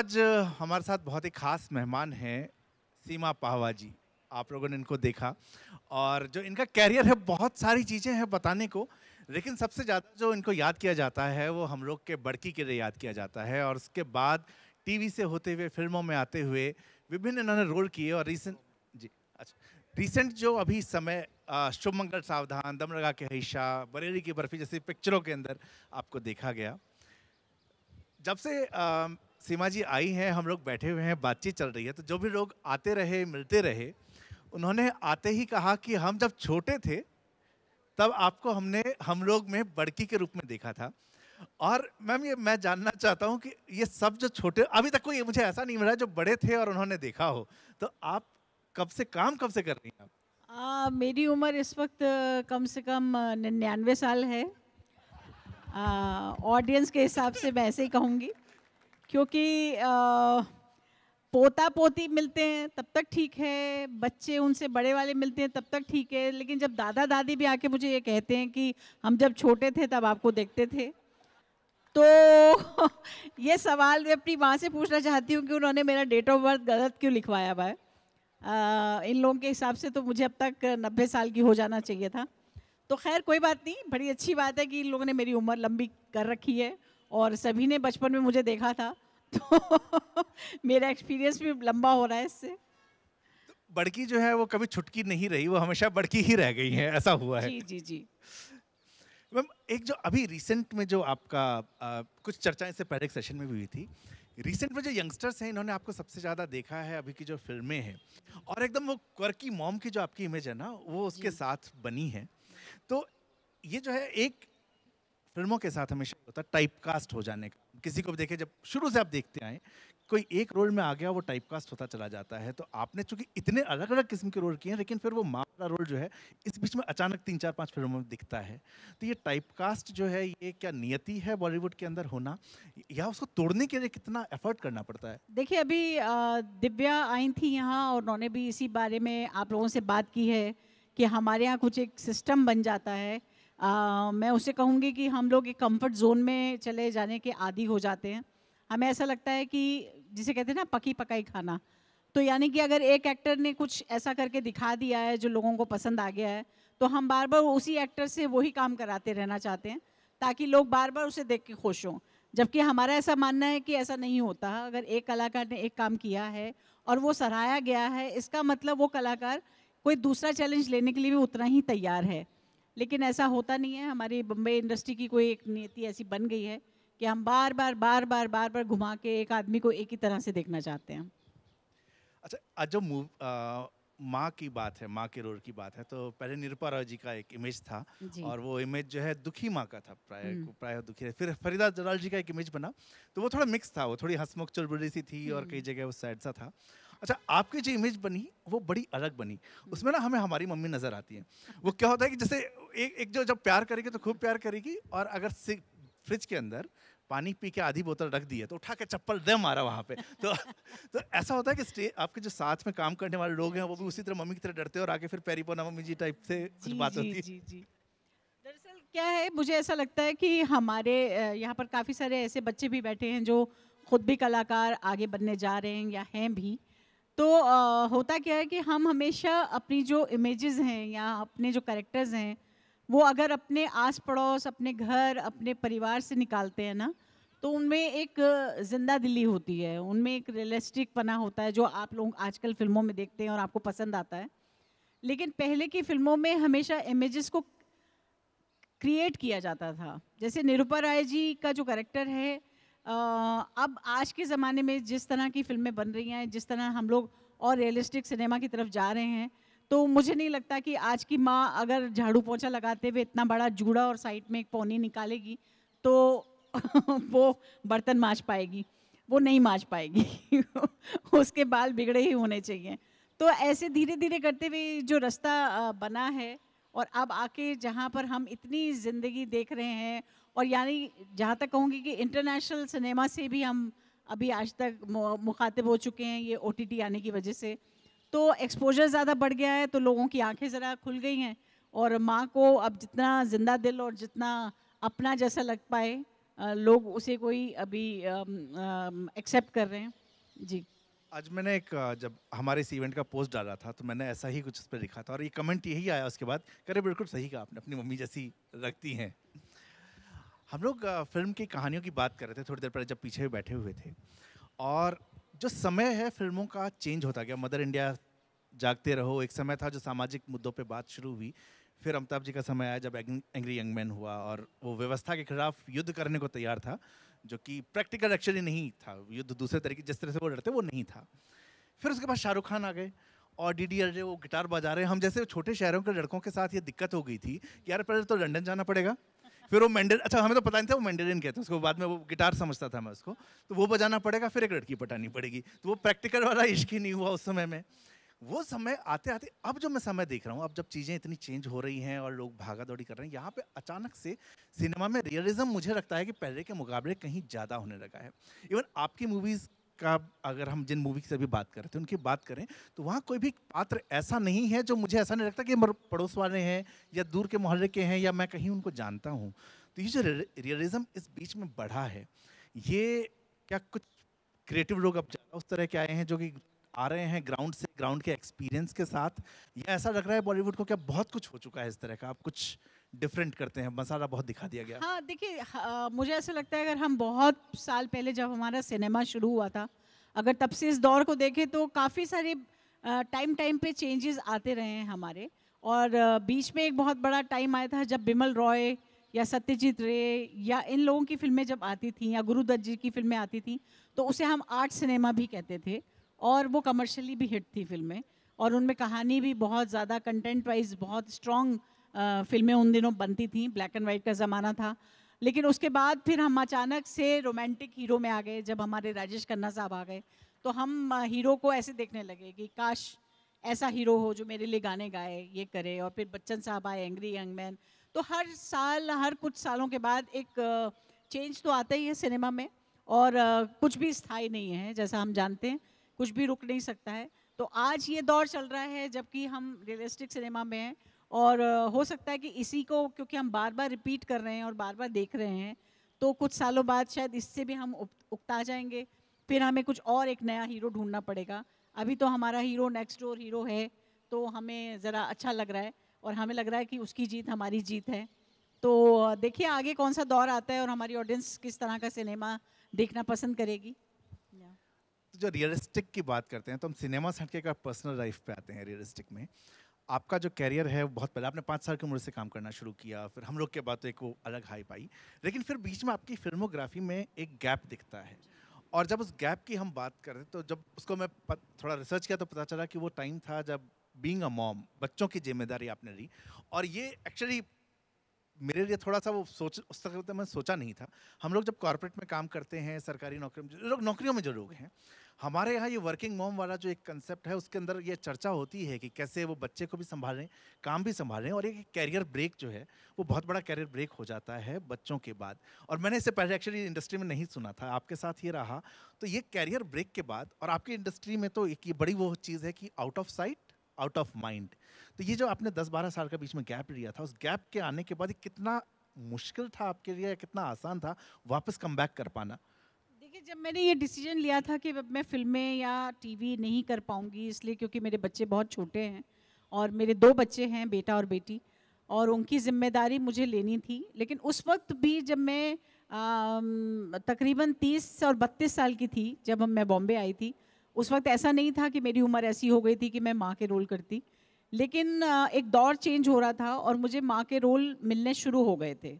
आज हमारे साथ बहुत ही खास मेहमान हैं सीमा पाहवा जी। आप लोगों ने इनको देखा और जो इनका कैरियर है, बहुत सारी चीज़ें हैं बताने को, लेकिन सबसे ज़्यादा जो इनको याद किया जाता है वो हम लोग के बड़की के लिए याद किया जाता है। और उसके बाद टीवी से होते हुए फिल्मों में आते हुए विभिन्न इन्होंने रोल किए। और रिसेंट जो अभी समय शुभ मंगल सावधान, दम लगा के हईशा, बरेली की बर्फी जैसी पिक्चरों के अंदर आपको देखा गया। जब से सीमा जी आई हैं, हम लोग बैठे हुए हैं, बातचीत चल रही है, तो जो भी लोग आते रहे, मिलते रहे, उन्होंने आते ही कहा कि हम जब छोटे थे तब आपको हमने हम लोग में बड़की के रूप में देखा था। और मैम ये मैं जानना चाहता हूँ कि ये सब जो छोटे, अभी तक कोई मुझे ऐसा नहीं मिला जो बड़े थे और उन्होंने देखा हो, तो आप कब से कर रही हैं आप? मेरी उम्र इस वक्त कम से कम 99 साल है। ऑडियंस के हिसाब से मैं ऐसे ही कहूँगी, क्योंकि पोता पोती मिलते हैं तब तक ठीक है, बच्चे उनसे बड़े वाले मिलते हैं तब तक ठीक है, लेकिन जब दादा दादी भी आके मुझे ये कहते हैं कि हम जब छोटे थे तब आपको देखते थे, तो ये सवाल मैं अपनी माँ से पूछना चाहती हूँ कि उन्होंने मेरा डेट ऑफ बर्थ गलत क्यों लिखवाया हुआ है। इन लोगों के हिसाब से तो मुझे अब तक 90 साल की हो जाना चाहिए था। तो खैर कोई बात नहीं, बड़ी अच्छी बात है कि इन लोगों ने मेरी उम्र लंबी कर रखी है और सभी ने बचपन में मुझे देखा था, तो मेरा एक्सपीरियंस भी लंबा हो रहा है इससे। बड़की जो है वो कभी छुटकी नहीं रही, वो हमेशा बड़की ही रह गई है, ऐसा हुआ है। जी जी जी। मैम एक जो अभी रिसेंट में जो आपका कुछ चर्चाएं से पहले एक सेशन में भी हुई थी, रिसेंट में जो यंगस्टर्स हैं इन्होंने आपको सबसे ज़्यादा देखा है अभी की जो फिल्में हैं, और एकदम वो क्वर्की मॉम की जो आपकी इमेज है ना, वो उसके साथ बनी है। तो ये जो है एक फिल्मों के साथ हमेशा होता है टाइपकास्ट हो जाने का। किसी को भी देखे, जब शुरू से आप देखते आए, कोई एक रोल में आ गया वो टाइपकास्ट होता चला जाता है। तो आपने चूंकि इतने अलग अलग किस्म के रोल किए हैं, लेकिन फिर वो माँ वाला रोल जो है इस बीच में अचानक 3 4 5 फिल्मों में दिखता है। तो ये टाइपकास्ट जो है, ये क्या नियति है बॉलीवुड के अंदर होना, या उसको तोड़ने के लिए कितना एफर्ट करना पड़ता है? देखिए, अभी दिव्या आई थी यहाँ और उन्होंने भी इसी बारे में आप लोगों से बात की है कि हमारे यहाँ कुछ एक सिस्टम बन जाता है। मैं उसे कहूँगी कि हम लोग एक कंफर्ट जोन में चले जाने के आदी हो जाते हैं। हमें ऐसा लगता है कि जिसे कहते हैं ना पकी पकाई खाना, तो यानी कि अगर एक एक्टर ने कुछ ऐसा करके दिखा दिया है जो लोगों को पसंद आ गया है, तो हम बार बार उसी एक्टर से वही काम कराते रहना चाहते हैं ताकि लोग बार बार उसे देख के खुश हों। जबकि हमारा ऐसा मानना है कि ऐसा नहीं होता। अगर एक कलाकार ने एक काम किया है और वो सराहा गया है, इसका मतलब वो कलाकार कोई दूसरा चैलेंज लेने के लिए भी उतना ही तैयार है। लेकिन ऐसा होता नहीं है। हमारी बम्बई इंडस्ट्री की कोई एक नीति ऐसी बन गई है कि हम बार बार घुमा के एक आदमी को एक ही तरह से देखना चाहते हैं। अच्छा, आज जो माँ की बात है, माँ के रोल की बात है, तो पहले निरूपा रॉय जी का एक इमेज था और वो इमेज जो है दुखी माँ का था, प्राय दुखी है। फिर फरीदा जलाल जी का एक इमेज बना, तो वो थोड़ा मिक्स था, वो थोड़ी हंसमुख चुलबुली सी थी और कई जगह वो सैड सा था। अच्छा, आपकी जो इमेज बनी वो बड़ी अलग बनी। उसमें ना हमें हमारी मम्मी नजर आती है। वो क्या होता है कि जैसे एक जो जब प्यार करेगी तो खूब प्यार करेगी, और अगर फ्रिज के अंदर पानी पी के आधी बोतल रख दी है तो उठा के चप्पल दे मारा वहां पे। तो ऐसा होता है कि आपके जो साथ में काम करने वाले लोग हैं वो भी उसी तरह मम्मी की तरह डरते हैं और आगे फिर पैरी पोना मम्मी जी टाइप से कुछ बात होती है। जी जी। दरअसल क्या है, मुझे ऐसा लगता है कि हमारे यहाँ पर काफ़ी सारे ऐसे बच्चे भी बैठे हैं जो खुद भी कलाकार आगे बनने जा रहे हैं या हैं भी। तो होता क्या है कि हम हमेशा अपनी जो इमेजेस हैं या अपने जो कैरेक्टर्स हैं, वो अगर अपने आस पड़ोस, अपने घर, अपने परिवार से निकालते हैं ना, तो उनमें एक जिंदा दिली होती है, उनमें एक रियलिस्टिक पना होता है जो आप लोग आजकल फिल्मों में देखते हैं और आपको पसंद आता है। लेकिन पहले की फिल्मों में हमेशा इमेजेस को क्रिएट किया जाता था। जैसे निरूपा राय जी का जो कैरेक्टर है, अब आज के ज़माने में जिस तरह की फिल्में बन रही हैं, जिस तरह हम लोग और रियलिस्टिक सिनेमा की तरफ जा रहे हैं, तो मुझे नहीं लगता कि आज की माँ अगर झाड़ू पोंछा लगाते हुए इतना बड़ा जूड़ा और साइड में एक पौनी निकालेगी तो वो बर्तन मांज पाएगी। वो नहीं मांज पाएगी। उसके बाल बिगड़े ही होने चाहिए। तो ऐसे धीरे धीरे करते हुए जो रास्ता बना है, और अब आके जहाँ पर हम इतनी ज़िंदगी देख रहे हैं, और यानी जहाँ तक कहूँगी कि इंटरनेशनल सिनेमा से भी हम अभी आज तक मुखातिब हो चुके हैं ये OTT आने की वजह से। तो एक्सपोजर ज़्यादा बढ़ गया है, तो लोगों की आंखें ज़रा खुल गई हैं, और माँ को अब जितना जिंदा दिल और जितना अपना जैसा लग पाए लोग उसे कोई अभी एक्सेप्ट कर रहे हैं। जी। आज मैंने एक जब हमारे इस इवेंट का पोस्ट डाला था तो मैंने ऐसा ही कुछ उस पर लिखा था और ये कमेंट यही आया उसके बाद, करे बिल्कुल सही कहा आपने, अपनी मम्मी जैसी लगती हैं। हम लोग फिल्म की कहानियों की बात कर रहे थे थोड़ी देर पहले जब पीछे बैठे हुए थे, और जो समय है फिल्मों का चेंज होता गया। मदर इंडिया, जागते रहो, एक समय था जो सामाजिक मुद्दों पे बात शुरू हुई। फिर अमिताभ जी का समय आया जब एंग्री यंग मैन हुआ और वो व्यवस्था के खिलाफ युद्ध करने को तैयार था, जो कि प्रैक्टिकल एक्चुअली नहीं था। युद्ध दूसरे तरीके, जिस तरह से वो लड़ते वो नहीं था। फिर उसके बाद शाहरुख खान आ गए और डीडीएलजे वो गिटार बजा रहे हैं। हम जैसे छोटे शहरों के लड़कों के साथ ये दिक्कत हो गई थी कि यार पहले तो लंदन जाना पड़ेगा, फिर वो मैंडल, अच्छा हमें तो पता नहीं था वो मैंडलिन कहते हैं उसको, बाद में वो गिटार समझता था मैं उसको, तो वो बजाना पड़ेगा, फिर एक लड़की पटानी पड़ेगी। तो वो प्रैक्टिकल वाला इश्क ही नहीं हुआ उस समय में। वो समय आते आते अब जो मैं समय देख रहा हूँ, अब जब चीज़ें इतनी चेंज हो रही हैं और लोग भागा दौड़ी कर रहे हैं, यहाँ पे अचानक से सिनेमा में रियलिज्म मुझे लगता है कि पहले के मुकाबले कहीं ज़्यादा होने लगा है। इवन आपकी मूवीज़ का अगर हम जिन मूवी से भी बात कर रहे थे उनकी बात करें तो वहाँ कोई भी पात्र ऐसा नहीं है जो मुझे ऐसा नहीं लगता कि पड़ोस वाले हैं या दूर के मोहल्ले के हैं या मैं कहीं उनको जानता हूँ। तो ये जो रियलिज्म इस बीच में बढ़ा है, ये क्या कुछ क्रिएटिव लोग अब ज़्यादा उस तरह के आए हैं जो कि आ रहे हैं ग्राउंड से, ग्राउंड के एक्सपीरियंस के साथ, या ऐसा लग रहा है बॉलीवुड को क्या बहुत कुछ हो चुका है इस तरह का, आप कुछ डिफरेंट करते हैं, मसाला बहुत दिखा दिया गया? हाँ, देखिए, मुझे ऐसा लगता है अगर हम बहुत साल पहले जब हमारा सिनेमा शुरू हुआ था, अगर तब से इस दौर को देखें तो काफ़ी सारे टाइम टाइम पे चेंजेस आते रहे हैं हमारे। और बीच में एक बहुत बड़ा टाइम आया था जब बिमल रॉय या सत्यजीत रे या इन लोगों की फिल्में जब आती थी या गुरुदत्त जी की फिल्में आती थी, तो उसे हम आर्ट सिनेमा भी कहते थे और वो कमर्शियली भी हिट थी फिल्में, और उनमें कहानी भी बहुत ज़्यादा, कंटेंट वाइज बहुत स्ट्रॉन्ग फिल्में उन दिनों बनती थी, ब्लैक एंड वाइट का ज़माना था। लेकिन उसके बाद फिर हम अचानक से रोमांटिक हीरो में आ गए, जब हमारे राजेश खन्ना साहब आ गए तो हम हीरो को ऐसे देखने लगे कि काश ऐसा हीरो हो जो मेरे लिए गाने गाए, ये करे। और फिर बच्चन साहब आए, एंग्री यंग मैन। तो हर साल, हर कुछ सालों के बाद एक चेंज तो आता ही है सिनेमा में, और कुछ भी स्थायी नहीं है, जैसा हम जानते हैं, कुछ भी रुक नहीं सकता है। तो आज ये दौर चल रहा है जबकि हम रियलिस्टिक सिनेमा में हैं, और हो सकता है कि इसी को, क्योंकि हम बार बार रिपीट कर रहे हैं और बार बार देख रहे हैं, तो कुछ सालों बाद शायद इससे भी हम उकता जाएंगे, फिर हमें कुछ और एक नया हीरो ढूंढना पड़ेगा। अभी तो हमारा हीरो नेक्स्ट डोर हीरो है, तो हमें ज़रा अच्छा लग रहा है और हमें लग रहा है कि उसकी जीत हमारी जीत है। तो देखिए आगे कौन सा दौर आता है और हमारी ऑडियंस किस तरह का सिनेमा देखना पसंद करेगी। तो जो रियलिस्टिक की बात करते हैं तो हम सिनेमा से हटके का पर्सनल लाइफ पे आते हैं। रियलिस्टिक में आपका जो कैरियर है बहुत पहले, आपने 5 साल की उम्र से काम करना शुरू किया, फिर हम लोग के बाद तो एक वो अलग हाइप आई, लेकिन फिर बीच में आपकी फिल्मोग्राफी में एक गैप दिखता है। और जब उस गैप की हम बात करें तो जब उसको मैं थोड़ा रिसर्च किया तो पता चला कि वो टाइम था जब बीइंग अ मॉम, बच्चों की जिम्मेदारी आपने ली। और ये एक्चुअली मेरे लिए थोड़ा सा वो उस तरह का मैं सोचा नहीं था। हम लोग जब कॉर्पोरेट में काम करते हैं, सरकारी नौकरियों में जो लोग हैं, हमारे यहाँ ये वर्किंग मॉम वाला जो एक कंसेप्ट है उसके अंदर ये चर्चा होती है कि कैसे वो बच्चे को भी संभालें, काम भी संभालें, और एक कैरियर ब्रेक जो है वो बहुत बड़ा कैरियर ब्रेक हो जाता है बच्चों के बाद। और मैंने इससे पहले एक्चुअली इंडस्ट्री में नहीं सुना था, आपके साथ ये रहा। तो ये कैरियर ब्रेक के बाद, और आपकी इंडस्ट्री में तो एक ये बड़ी वो चीज़ है कि out of sight out of mind. तो ये जो आपने 10-12 साल का बीच में गैप लिया था, उस गैप के आने के बाद कितना मुश्किल था आपके लिए या कितना आसान था वापस कम बैक कर पाना? देखिए, जब मैंने ये डिसीजन लिया था कि मैं फिल्में या टीवी नहीं कर पाऊंगी, इसलिए क्योंकि मेरे बच्चे बहुत छोटे हैं और मेरे 2 बच्चे हैं, बेटा और बेटी, और उनकी जिम्मेदारी मुझे लेनी थी। लेकिन उस वक्त भी जब मैं तकरीबन 30 और 32 साल की थी, जब मैं बॉम्बे आई थी, उस वक्त ऐसा नहीं था कि मेरी उम्र ऐसी हो गई थी कि मैं माँ के रोल करती। लेकिन एक दौर चेंज हो रहा था और मुझे माँ के रोल मिलने शुरू हो गए थे।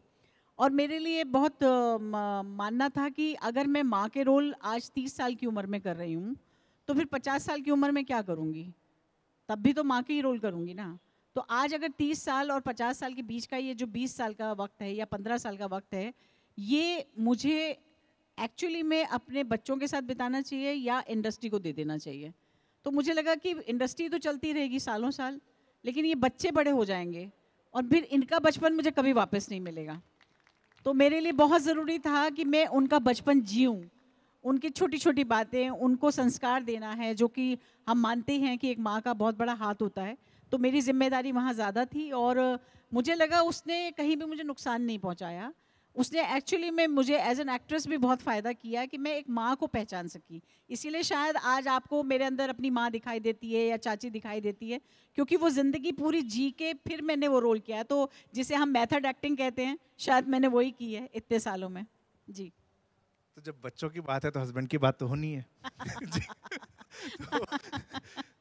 और मेरे लिए बहुत मानना था कि अगर मैं माँ के रोल आज 30 साल की उम्र में कर रही हूँ, तो फिर 50 साल की उम्र में क्या करूँगी? तब भी तो माँ के ही रोल करूँगी ना। तो आज अगर 30 साल और 50 साल के बीच का ये जो 20 साल का वक्त है या 15 साल का वक्त है, ये मुझे एक्चुअली में अपने बच्चों के साथ बिताना चाहिए या इंडस्ट्री को दे देना चाहिए। तो मुझे लगा कि इंडस्ट्री तो चलती रहेगी सालों साल, लेकिन ये बच्चे बड़े हो जाएंगे और फिर इनका बचपन मुझे कभी वापस नहीं मिलेगा। तो मेरे लिए बहुत ज़रूरी था कि मैं उनका बचपन जीऊँ, उनकी छोटी छोटी बातें, उनको संस्कार देना है, जो कि हम मानते हैं कि एक माँ का बहुत बड़ा हाथ होता है। तो मेरी जिम्मेदारी वहाँ ज़्यादा थी और मुझे लगा उसने कहीं भी मुझे नुकसान नहीं पहुँचाया। उसने एक्चुअली में मुझे एज एन एक्ट्रेस भी बहुत फ़ायदा किया कि मैं एक माँ को पहचान सकी। इसीलिए शायद आज आपको मेरे अंदर अपनी माँ दिखाई देती है या चाची दिखाई देती है, क्योंकि वो ज़िंदगी पूरी जी के फिर मैंने वो रोल किया है। तो जिसे हम मेथड एक्टिंग कहते हैं, शायद मैंने वही की है इतने सालों में। जी। तो जब बच्चों की बात है तो हस्बैंड की बात तो होनी है। जी। तो,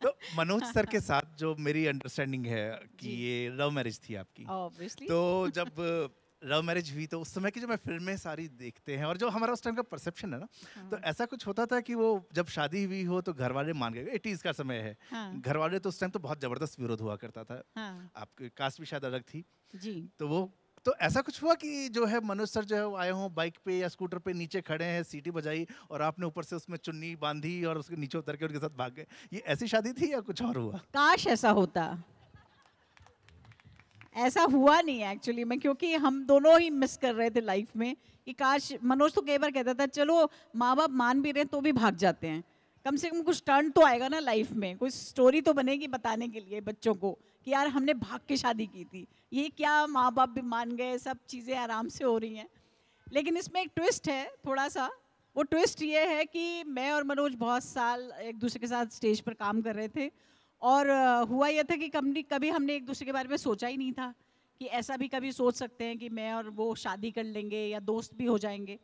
तो मनोज सर के साथ जो मेरी अंडरस्टैंडिंग है कि जी। ये लव मैरिज थी आपकी। ऑब्वियसली। तो जब लव मैरिज हुई तो उस समय की जो मैं फिल्में सारी देखते हैं और जो हमारा उस टाइम का परसेप्शन है ना, तो हाँ, ऐसा कुछ होता था कि वो जब शादी हुई हो तो घर वाले मान गए। 80s का समय है, हाँ, घर वाले तो उस टाइम तो बहुत जबरदस्त विरोध हुआ करता था। हाँ। आपकी कास्ट भी शायद अलग थी। जी। तो वो, तो ऐसा कुछ हुआ कि जो है मनोज सर जो है वो आए हों बाइक पे या स्कूटर पे, नीचे खड़े हैं, सीटी बजाई और आपने ऊपर से उसमें चुन्नी बांधी और उसके नीचे उतर के उनके साथ भाग गए? ये ऐसी शादी थी या कुछ और हुआ? काश ऐसा होता। ऐसा हुआ नहीं एक्चुअली में, क्योंकि हम दोनों ही मिस कर रहे थे लाइफ में कि काश। मनोज तो कई बार कहता था चलो माँ बाप मान भी रहे हैं तो भी भाग जाते हैं, कम से कम कुछ टर्न तो आएगा ना लाइफ में, कोई स्टोरी तो बनेगी बताने के लिए बच्चों को कि यार हमने भाग के शादी की थी। ये क्या, माँ बाप भी मान गए, सब चीज़ें आराम से हो रही हैं। लेकिन इसमें एक ट्विस्ट है थोड़ा सा। वो ट्विस्ट ये है कि मैं और मनोज बहुत साल एक दूसरे के साथ स्टेज पर काम कर रहे थे, और हुआ यह था कि कभी कभी हमने एक दूसरे के बारे में सोचा ही नहीं था कि ऐसा भी कभी सोच सकते हैं कि मैं और वो शादी कर लेंगे या दोस्त भी हो जाएंगे।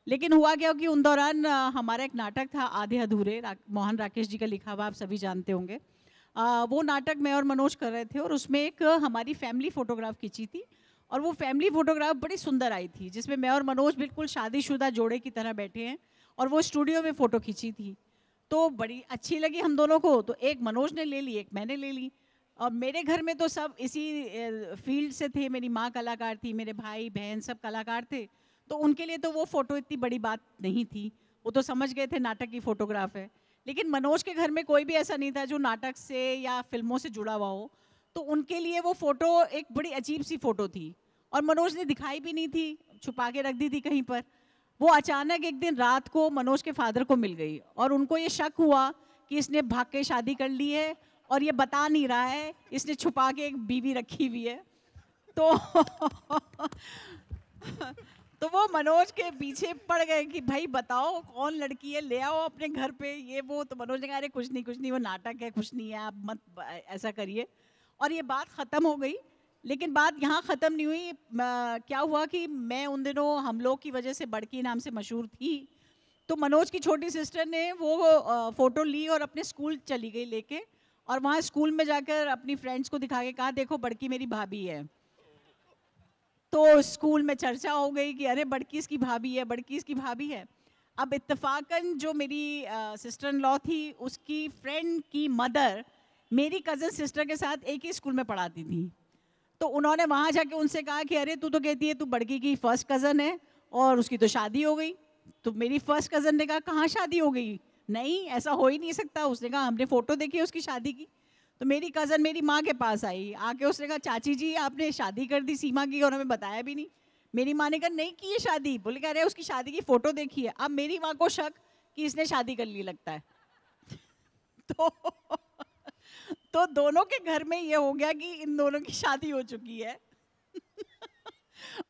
लेकिन हुआ क्या कि उन दौरान हमारा एक नाटक था आधे अधूरे, मोहन राकेश जी का लिखा हुआ, आप सभी जानते होंगे। वो नाटक मैं और मनोज कर रहे थे और उसमें एक हमारी फैमिली फोटोग्राफ खींची थी। और वो फैमिली फोटोग्राफ बड़ी सुंदर आई थी, जिसमें मैं और मनोज बिल्कुल शादीशुदा जोड़े की तरह बैठे हैं, और वो स्टूडियो में फ़ोटो खींची थी। तो बड़ी अच्छी लगी हम दोनों को, तो एक मनोज ने ले ली, एक मैंने ले ली। और मेरे घर में तो सब इसी फील्ड से थे, मेरी माँ कलाकार थी, मेरे भाई बहन सब कलाकार थे। तो उनके लिए तो वो फ़ोटो इतनी बड़ी बात नहीं थी, वो तो समझ गए थे नाटक की फ़ोटोग्राफ है। लेकिन मनोज के घर में कोई भी ऐसा नहीं था जो नाटक से या फिल्मों से जुड़ा हुआ हो, तो उनके लिए वो फ़ोटो एक बड़ी अजीब सी फ़ोटो थी, और मनोज ने दिखाई भी नहीं थी, छुपा के रख दी थी कहीं पर। वो अचानक एक दिन रात को मनोज के फादर को मिल गई, और उनको ये शक हुआ कि इसने भाग के शादी कर ली है और ये बता नहीं रहा है, इसने छुपा के एक बीवी रखी हुई है। तो तो वो मनोज के पीछे पड़ गए कि भाई बताओ कौन लड़की है, ले आओ अपने घर पे, ये वो। तो मनोज ने कहा अरे कुछ नहीं, वो नाटक है, कुछ नहीं है, आप मत ऐसा करिए। और ये बात ख़त्म हो गई। लेकिन बात यहाँ ख़त्म नहीं हुई। क्या हुआ कि मैं उन दिनों हम लोग की वजह से बड़की नाम से मशहूर थी। तो मनोज की छोटी सिस्टर ने वो फ़ोटो ली और अपने स्कूल चली गई लेके, और वहाँ स्कूल में जाकर अपनी फ्रेंड्स को दिखा के कहा देखो बड़की मेरी भाभी है। तो स्कूल में चर्चा हो गई कि अरे बड़की इसकी भाभी है, बड़की इसकी भाभी है। अब इत्तेफाकन जो मेरी सिस्टर इन लॉ थी, उसकी फ्रेंड की मदर मेरी कज़न सिस्टर के साथ एक ही स्कूल में पढ़ाती थी। तो उन्होंने वहाँ जाके उनसे कहा कि अरे तू तो कहती है तू बड़की की फर्स्ट कज़न है और उसकी तो शादी हो गई। तो मेरी फर्स्ट कज़न ने कहा कहाँ शादी हो गई, नहीं ऐसा हो ही नहीं सकता। उसने कहा हमने फ़ोटो देखी है उसकी शादी की। तो मेरी कज़न मेरी माँ के पास आई, आके उसने कहा चाची जी आपने शादी कर दी सीमा की और हमें बताया भी नहीं। मेरी माँ ने कहा नहीं की है शादी, बोले कह रहे उसकी शादी की फ़ोटो देखी है। अब मेरी माँ को शक कि इसने शादी कर ली लगता है। तो तो दोनों के घर में ये हो गया कि इन दोनों की शादी हो चुकी है।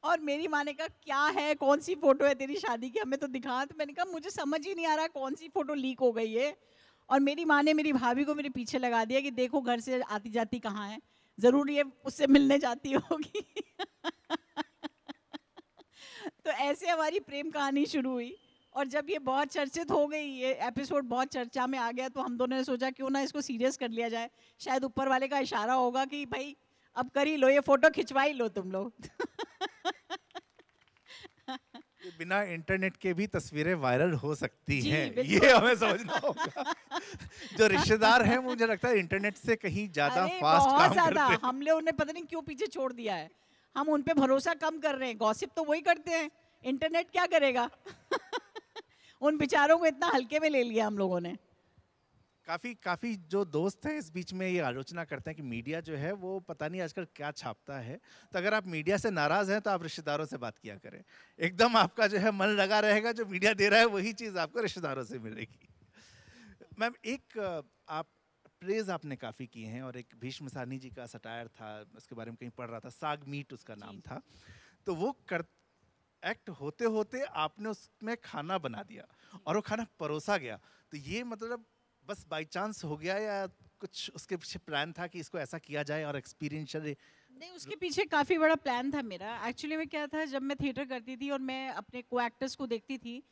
और मेरी माँ ने कहा क्या है, कौन सी फोटो है तेरी शादी की, हमें तो दिखा। तो मैंने कहा मुझे समझ ही नहीं आ रहा कौन सी फोटो लीक हो गई है। और मेरी माँ ने मेरी भाभी को मेरे पीछे लगा दिया कि देखो घर से आती जाती कहाँ है, जरूर ये उससे मिलने जाती होगी। तो ऐसे हमारी प्रेम कहानी शुरू हुई। और जब ये बहुत चर्चित हो गई, ये एपिसोड बहुत चर्चा में आ गया, तो हम दोनों ने सोचा क्यों ना इसको सीरियस कर लिया जाए। शायद ऊपर वाले का इशारा होगा कि भाई अब कर ही लो, ये फोटो खिंचवा ही लो तुम लोग। ये बिना इंटरनेट के भी तस्वीरें वायरल हो सकती जी, हैं, बिल्कुल। ये हमें समझना होगा। जो रिश्तेदार हैं मुझे लगता है इंटरनेट से कहीं ज्यादा अरे फास्ट बहुत काम ज्यादा, करते हैं। हमने उन्हें पता नहीं क्यों पीछे छोड़ दिया है। हम उन पे भरोसा कम कर रहे हैं, गॉसिप तो वही करते हैं, इंटरनेट क्या करेगा। उन बेचारों को इतना हल्के में ले लिया हम लोगों ने। काफी काफी जो दोस्त हैं इस बीच में ये आलोचना करते हैं कि मीडिया जो है वो पता नहीं आजकल क्या छापता है। तो अगर आप मीडिया से नाराज हैं तो आप रिश्तेदारों से बात किया करें, एकदम आपका जो है मन लगा रहेगा, जो मीडिया दे रहा है वही चीज आपको रिश्तेदारों से मिलेगी। मैम एक आप प्लेज आपने काफी किए हैं और एक भीष्म साहनी जी का सटायर था, उसके बारे में कहीं पढ़ रहा था, साग मीट उसका नाम जी। था। तो वो कर एक्ट होते होते आपने उसमें खाना बना दिया और वो खाना परोसा गया, तो ये मतलब बस बाय चांस हो गया या कुछ उसके पीछे प्लान था कि इसको ऐसा किया जाए और एक्सपीरियंशियल? नहीं, उसके पीछे काफ़ी बड़ा प्लान था मेरा। एक्चुअली में क्या था, जब मैं थिएटर करती थी और मैं अपने को एक्टर्स को देखती थी,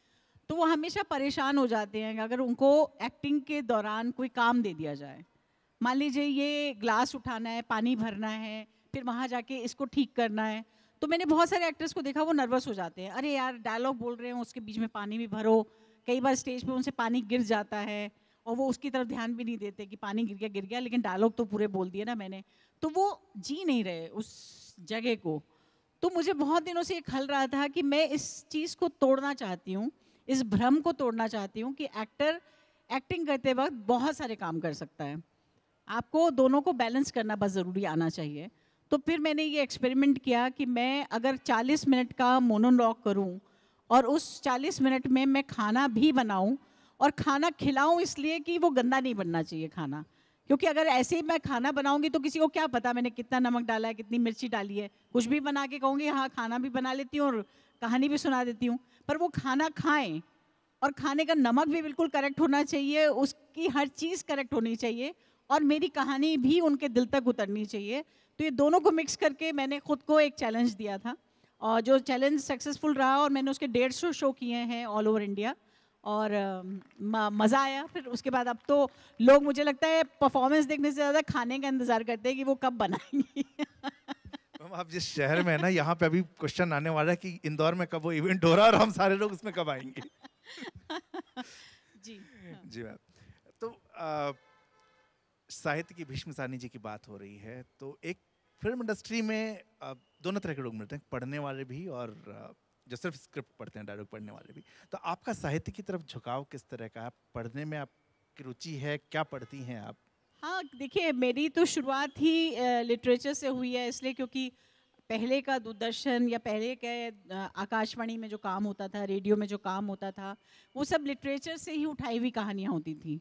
तो वो हमेशा परेशान हो जाते हैं अगर उनको एक्टिंग के दौरान कोई काम दे दिया जाए। मान लीजिए ये ग्लास उठाना है, पानी भरना है, फिर वहाँ जाके इसको ठीक करना है। तो मैंने बहुत सारे एक्टर्स को देखा, वो नर्वस हो जाते हैं। अरे यार, डायलॉग बोल रहे हैं, उसके बीच में पानी भी भरो। कई बार स्टेज पे उनसे पानी गिर जाता है और वो उसकी तरफ ध्यान भी नहीं देते कि पानी गिर गया, लेकिन डायलॉग तो पूरे बोल दिए ना मैंने। तो वो जी नहीं रहे उस जगह को। तो मुझे बहुत दिनों से ये खल रहा था कि मैं इस चीज़ को तोड़ना चाहती हूँ, इस भ्रम को तोड़ना चाहती हूँ कि एक्टर एक्टिंग करते वक्त बहुत सारे काम कर सकता है। आपको दोनों को बैलेंस करना बस ज़रूरी आना चाहिए। तो फिर मैंने ये एक्सपेरिमेंट किया कि मैं अगर 40 मिनट का मोनोलॉग करूं और उस 40 मिनट में मैं खाना भी बनाऊं और खाना खिलाऊं, इसलिए कि वो गंदा नहीं बनना चाहिए खाना। क्योंकि अगर ऐसे ही मैं खाना बनाऊंगी तो किसी को क्या पता मैंने कितना नमक डाला है, कितनी मिर्ची डाली है। कुछ भी बना के कहूँगी हाँ खाना भी बना लेती हूँ और कहानी भी सुना देती हूँ, पर वो खाना खाएं और खाने का नमक भी बिल्कुल करेक्ट होना चाहिए, उसकी हर चीज़ करेक्ट होनी चाहिए और मेरी कहानी भी उनके दिल तक उतरनी चाहिए। तो ये दोनों को मिक्स करके मैंने खुद को एक चैलेंज दिया था और जो चैलेंज सक्सेसफुल रहा और मैंने उसके 150 शो किए हैं ऑल ओवर इंडिया और मज़ा आया। फिर उसके बाद अब तो लोग, मुझे लगता है, परफॉर्मेंस देखने से ज़्यादा खाने का इंतज़ार करते हैं कि वो कब बनाएंगी। मैम, आप जिस शहर में है ना, यहाँ पे अभी क्वेश्चन आने वाला है कि इंदौर में कब वो इवेंट हो रहा है और हम सारे लोग उसमें कब आएंगे। जी हाँ। जी मैम। तो साहित्य की भीष्म साहनी जी की बात हो रही है, तो एक फिल्म इंडस्ट्री में दोनों तरह के लोग मिलते हैं, पढ़ने वाले भी और जो सिर्फ स्क्रिप्ट पढ़ते हैं, डायलॉग पढ़ने वाले भी। तो आपका साहित्य की तरफ झुकाव किस तरह का है? आप पढ़ने में आपकी रुचि है, क्या पढ़ती हैं आप? हाँ, देखिए, मेरी तो शुरुआत ही लिटरेचर से हुई है, इसलिए क्योंकि पहले का दूरदर्शन या पहले के आकाशवाणी में जो काम होता था, रेडियो में जो काम होता था, वो सब लिटरेचर से ही उठाई हुई कहानियाँ होती थी।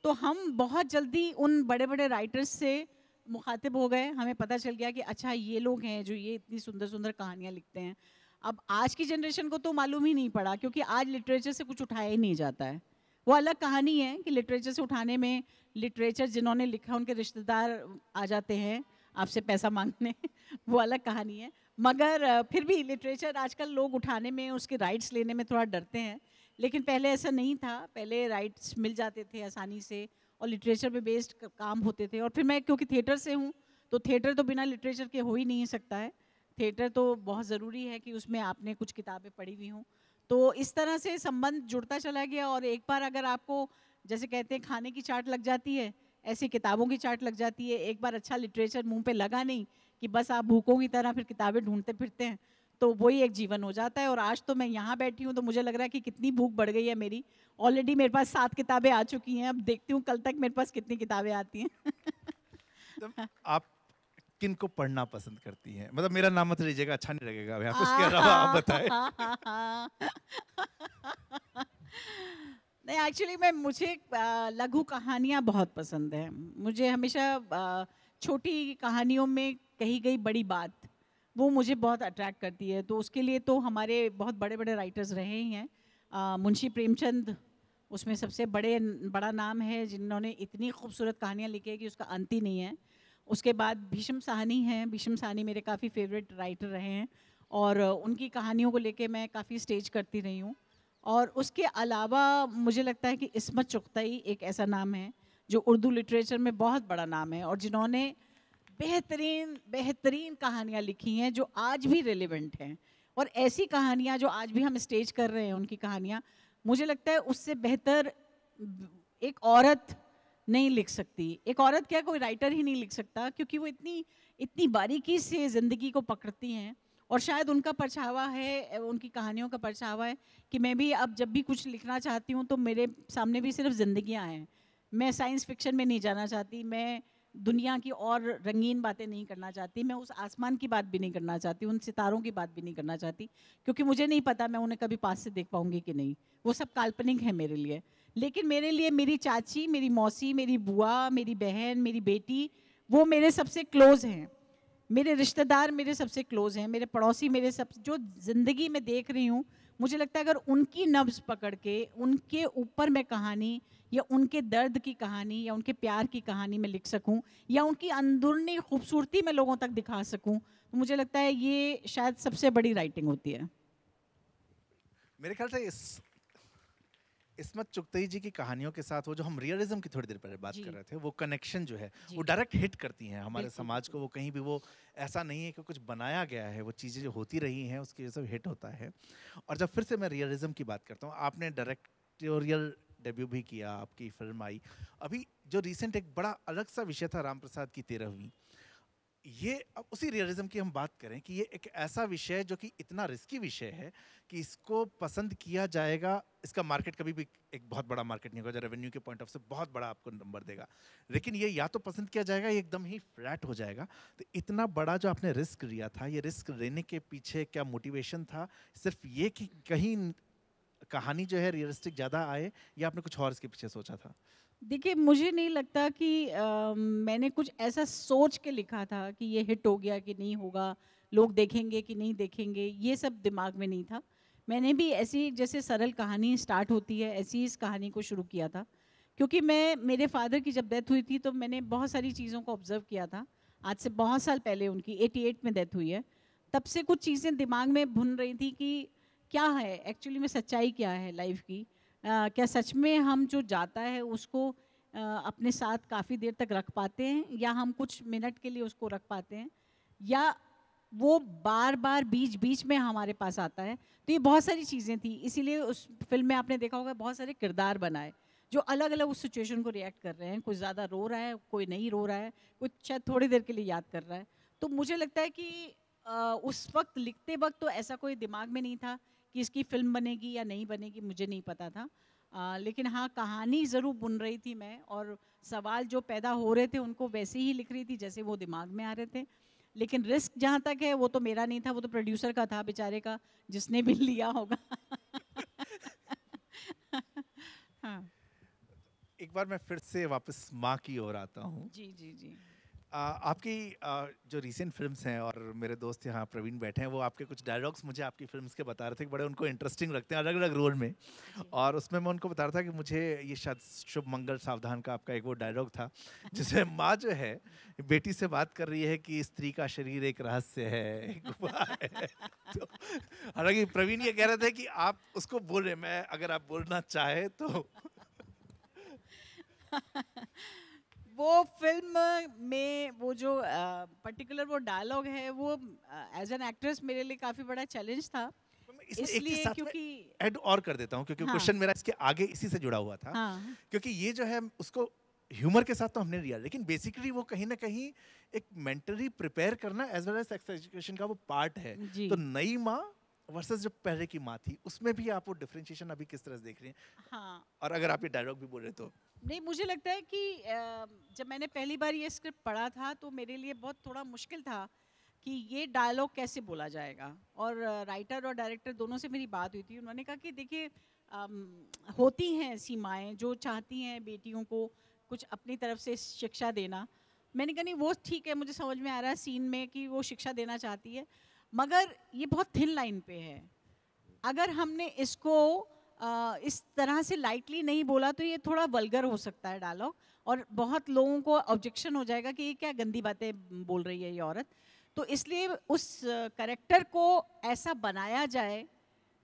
तो हम बहुत जल्दी उन बड़े बड़े राइटर्स से मुखातिब हो गए। हमें पता चल गया कि अच्छा, ये लोग हैं जो ये इतनी सुंदर सुंदर कहानियाँ लिखते हैं। अब आज की जनरेशन को तो मालूम ही नहीं पड़ा, क्योंकि आज लिटरेचर से कुछ उठाया ही नहीं जाता है। वो अलग कहानी है कि लिटरेचर से उठाने में लिटरेचर जिन्होंने लिखा उनके रिश्तेदार आ जाते हैं आपसे पैसा मांगने। वो अलग कहानी है। मगर फिर भी लिटरेचर आजकल लोग उठाने में, उसके राइट्स लेने में थोड़ा डरते हैं। लेकिन पहले ऐसा नहीं था, पहले राइट्स मिल जाते थे आसानी से और लिटरेचर पे बेस्ड काम होते थे। और फिर मैं क्योंकि थिएटर से हूँ, तो थिएटर तो बिना लिटरेचर के हो ही नहीं सकता है। थिएटर तो बहुत ज़रूरी है कि उसमें आपने कुछ किताबें पढ़ी हुई हों। तो इस तरह से संबंध जुड़ता चला गया और एक बार अगर आपको, जैसे कहते हैं, खाने की चाट लग जाती है, ऐसी किताबों की चाट लग जाती है। एक बार अच्छा लिटरेचर मुंह पे लगा नहीं कि बस आप भूखों की तरह फिर किताबें ढूंढते फिरते हैं, तो वही एक जीवन हो जाता है। और आज तो मैं यहाँ बैठी हूँ तो मुझे लग रहा है कि कितनी भूख बढ़ गई है मेरी। ऑलरेडी मेरे पास 7 किताबें आ चुकी हैं, अब देखती हूँ कल तक मेरे पास कितनी किताबें आती हैं। तो आप किन को पढ़ना पसंद करती हैं? मतलब मेरा नाम मत लीजिएगा, अच्छा नहीं लगेगा। यहाँ पे उसके अलावा आप बताएं। नहीं, एक्चुअली मुझे लघु कहानियाँ बहुत पसंद हैं। मुझे हमेशा छोटी कहानियों में कही गई बड़ी बात, वो मुझे बहुत अट्रैक्ट करती है। तो उसके लिए तो हमारे बहुत बड़े बड़े राइटर्स रहे ही हैं। मुंशी प्रेमचंद उसमें सबसे बड़ा नाम है, जिन्होंने इतनी खूबसूरत कहानियाँ लिखी है कि उसका अंत ही नहीं है। उसके बाद भीष्म साहनी हैं। भीष्म साहनी मेरे काफ़ी फेवरेट राइटर रहे हैं और उनकी कहानियों को लेके मैं काफ़ी स्टेज करती रही हूँ। और उसके अलावा मुझे लगता है कि इस्मत चुगताई एक ऐसा नाम है जो उर्दू लिटरेचर में बहुत बड़ा नाम है और जिन्होंने बेहतरीन बेहतरीन कहानियाँ लिखी हैं जो आज भी रेलेवेंट हैं। और ऐसी कहानियाँ जो आज भी हम स्टेज कर रहे हैं, उनकी कहानियाँ, मुझे लगता है उससे बेहतर एक औरत नहीं लिख सकती। एक औरत क्या, कोई राइटर ही नहीं लिख सकता, क्योंकि वो इतनी इतनी बारीकी से ज़िंदगी को पकड़ती हैं। और शायद उनका परछावा है, उनकी कहानियों का परछावा है कि मैं भी अब जब भी कुछ लिखना चाहती हूँ तो मेरे सामने भी सिर्फ ज़िंदगियाँ हैं। मैं साइंस फिक्शन में नहीं जाना चाहती, मैं दुनिया की और रंगीन बातें नहीं करना चाहती, मैं उस आसमान की बात भी नहीं करना चाहती, उन सितारों की बात भी नहीं करना चाहती, क्योंकि मुझे नहीं पता मैं उन्हें कभी पास से देख पाऊँगी कि नहीं। वो सब काल्पनिक है मेरे लिए। लेकिन मेरे लिए मेरी चाची, मेरी मौसी, मेरी बुआ, मेरी बहन, मेरी बेटी, वो मेरे सबसे क्लोज़ हैं। मेरे रिश्तेदार मेरे सबसे क्लोज हैं, मेरे पड़ोसी मेरे सब जो ज़िंदगी में देख रही हूँ, मुझे लगता है अगर उनकी नब्ज़ पकड़ के उनके ऊपर मैं कहानी या उनके दर्द की कहानी या उनके प्यार की कहानी में लिख सकूं या उनकी अंदरूनी खूबसूरती में लोगों तक दिखा सकूं, तो मुझे लगता है ये शायद सबसे बड़ी राइटिंग होती है। मेरे ख्याल से इस्मत चुगतई जी की कहानियों के साथ वो जो हम रियलिज्म की थोड़ी देर पहले बात जी कर रहे थे, वो कनेक्शन जो है जी वो डायरेक्ट हिट करती हैं हमारे बिल्कुल समाज को। बिल्कुल। वो कहीं भी वो ऐसा नहीं है कि कुछ बनाया गया है, वो चीज़ें जो होती रही हैं उसकी वजह से हिट होता है। और जब फिर से मैं रियलिज्म की बात करता हूँ, आपने डायरेक्टोरियल डेब्यू भी किया, आपकी फिल्म आई अभी जो रिसेंट, एक बड़ा अलग सा विषय था राम प्रसाद की 13वीं। ये अब उसी रियलिज्म की हम बात करें कि ये एक ऐसा विषय है जो कि इतना रिस्की विषय है कि इसको पसंद किया जाएगा, इसका मार्केट कभी भी एक बहुत बड़ा मार्केट नहीं होगा जो रेवेन्यू के पॉइंट ऑफ से बहुत बड़ा आपको नंबर देगा, लेकिन ये या तो पसंद किया जाएगा ये एकदम ही फ्लैट हो जाएगा। तो इतना बड़ा जो आपने रिस्क लिया था, ये रिस्क लेने के पीछे क्या मोटिवेशन था? सिर्फ ये कि कहीं कहानी जो है रियलिस्टिक ज़्यादा आए, या आपने कुछ और इसके पीछे सोचा था? देखिए, मुझे नहीं लगता कि मैंने कुछ ऐसा सोच के लिखा था कि ये हिट हो गया कि नहीं होगा, लोग देखेंगे कि नहीं देखेंगे, ये सब दिमाग में नहीं था। मैंने भी ऐसी जैसे सरल कहानी स्टार्ट होती है, ऐसी ही इस कहानी को शुरू किया था। क्योंकि मैं मेरे फादर की जब डेथ हुई थी तो मैंने बहुत सारी चीज़ों को ऑब्ज़र्व किया था। आज से बहुत साल पहले उनकी 88 में डेथ हुई है। तब से कुछ चीज़ें दिमाग में भुन रही थी कि क्या है एक्चुअली में, सच्चाई क्या है लाइफ़ की? क्या सच में हम जो जाता है उसको अपने साथ काफ़ी देर तक रख पाते हैं, या हम कुछ मिनट के लिए उसको रख पाते हैं, या वो बार बार बीच बीच में हमारे पास आता है? तो ये बहुत सारी चीज़ें थी, इसीलिए उस फिल्म में आपने देखा होगा बहुत सारे किरदार बनाए जो अलग अलग उस सिचुएशन को रिएक्ट कर रहे हैं। कोई ज़्यादा रो रहा है, कोई नहीं रो रहा है, कोई शायद थोड़ी देर के लिए याद कर रहा है। तो मुझे लगता है कि उस वक्त लिखते वक्त तो ऐसा कोई दिमाग में नहीं था कि इसकी फिल्म बनेगी या नहीं बनेगी, मुझे नहीं पता था। लेकिन हाँ, कहानी ज़रूर बुन रही थी मैं, और सवाल जो पैदा हो रहे थे उनको वैसे ही लिख रही थी जैसे वो दिमाग में आ रहे थे। लेकिन रिस्क जहाँ तक है वो तो मेरा नहीं था, वो तो प्रोड्यूसर का था बेचारे का, जिसने भी लिया होगा। हाँ। एक बार मैं फिर से वापस माँ की ओर आता हूँ। जी जी जी। आपकी जो रीसेंट फिल्म्स हैं, और मेरे दोस्त यहाँ प्रवीण बैठे हैं, वो आपके कुछ डायलॉग्स मुझे आपकी फिल्म्स के बता रहे थे कि बड़े उनको इंटरेस्टिंग लगते हैं अलग अलग रोल में। जी। और उसमें मैं उनको बता रहा था कि मुझे ये शायद शुभ मंगल सावधान का आपका एक वो डायलॉग था जिसमें माँ जो है बेटी से बात कर रही है कि स्त्री का शरीर एक रहस्य है, एक गुफा है। तो हालांकि प्रवीण ये कह रहे थे कि आप उसको बोल रहे, मैं अगर आप बोलना चाहे तो। वो फिल्म में वो जो पर्टिकुलर वो डायलॉग है, वो एज एन एक्ट्रेस मेरे लिए काफ़ी बड़ा चैलेंज था, तो मैं इसमें एक चीज इसलिए साथ में क्योंकि ऐड और कर देता हूँ, क्योंकि हाँ क्वेश्चन मेरा इसके आगे इसी से जुड़ा हुआ था। हाँ क्योंकि ये जो है उसको ह्यूमर के साथ तो हमने लिया, लेकिन बेसिकली वो कहीं ना कहीं एक मेंटली प्रिपेयर करना as well as sex education का वो पार्ट है। जी। तो नई माँ वर्सेस जो पहले की माँ थी, उसमें भी आप वो डिफरेंशिएशन अभी किस तरह से देख रही हैं? हाँ, और अगर आप ये डायलॉग भी बोल रहे तो। नहीं, मुझे लगता है कि जब मैंने पहली बार ये स्क्रिप्ट पढ़ा था तो मेरे लिए बहुत थोड़ा मुश्किल था कि ये डायलॉग कैसे बोला जाएगा। और राइटर और डायरेक्टर दोनों से मेरी बात हुई थी, उन्होंने कहा कि देखिए, होती हैं ऐसी माएँ जो चाहती हैं बेटियों को कुछ अपनी तरफ से शिक्षा देना। मैंने कहा नहीं, वो ठीक है, मुझे समझ में आ रहा है सीन में कि वो शिक्षा देना चाहती है, मगर ये बहुत थिन लाइन पे है। अगर हमने इसको इस तरह से लाइटली नहीं बोला तो ये थोड़ा वल्गर हो सकता है डायलॉग, और बहुत लोगों को ऑब्जेक्शन हो जाएगा कि ये क्या गंदी बातें बोल रही है ये औरत। तो इसलिए उस करेक्टर को ऐसा बनाया जाए,